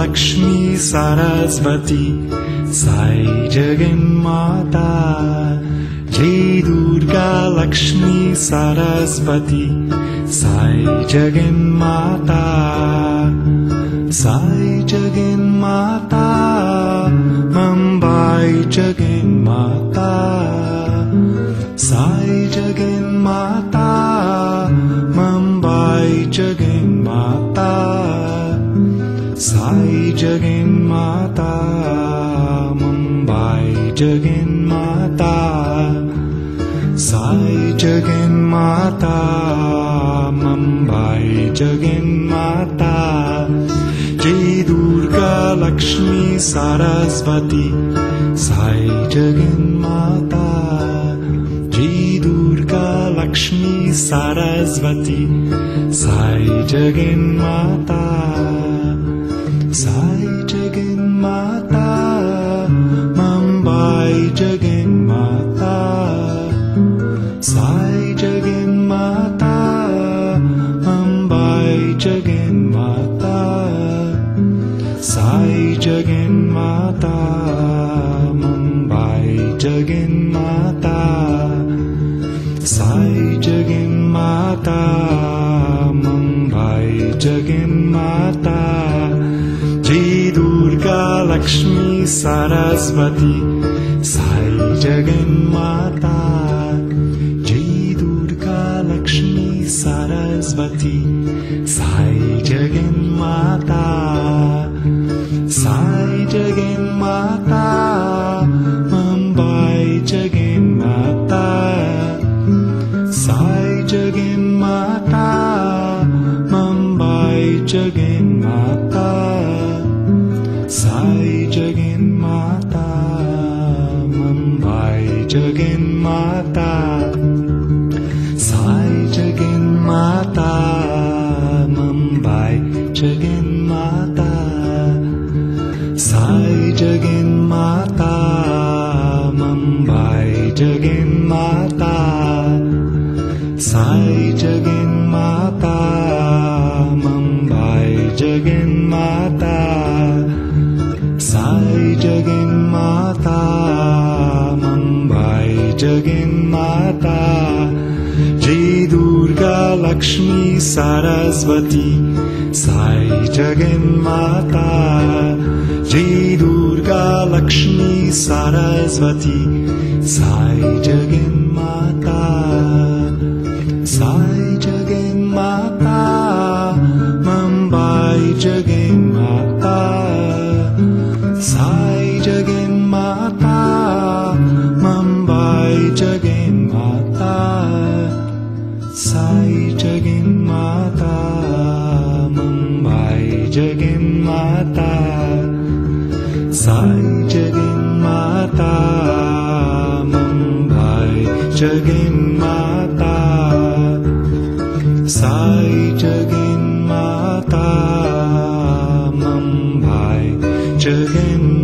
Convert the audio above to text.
Lakshmi Saraswati, Sai Jagannata. Jai Durga Lakshmi Saraswati, Sai Jagannata. Sai Jagannata, Mumbai Jagannata. Sai Jagannata, Mumbai Jagannata. Sai Jagannata, Mumbai Jagannata. Sai Jagannata, Mumbai Jagannata. Jai Durga Lakshmi Saraswati, Sai Jagannata. Jai Durga Lakshmi Saraswati, Sai Jagannata. Sai Jagannata, Mumbai Jagannata. Sai Jagannata, Mumbai Jagannata. Sai Jagannata, Mumbai Jagannata. Sai Jagannata, Mumbai Jagannata. Jai Durga Lakshmi Saraswati, Sai Jagannata. Jai Durga Lakshmi Saraswati, Sai Jagannata. Sai Jagannata, Mumbai Jagannata. Sai Jagannata, Mumbai Jagannata. Sai Jagannata, Mumbai Jagannata. Sai Jagannata, Mumbai Jagannata. Sai Jagannata, Mumbai Jagannata. Sai Jagannata, Mumbai Jagannata. Sai Jagannata, Mumbai Jagannata. Jai Durga Lakshmi Saraswati, Sai Jagannata. Jai Durga Lakshmi Saraswati, Sai Jagannata. Sai Jagannata, Mumbai Jagannata. Sai Jagannata, Mumbai Jagannata. Sai Jagannata, Mumbai Jagannata. Sai Jagannata, Mumbai Jagannata. Sai Jagannata, Mumbai Jagannata.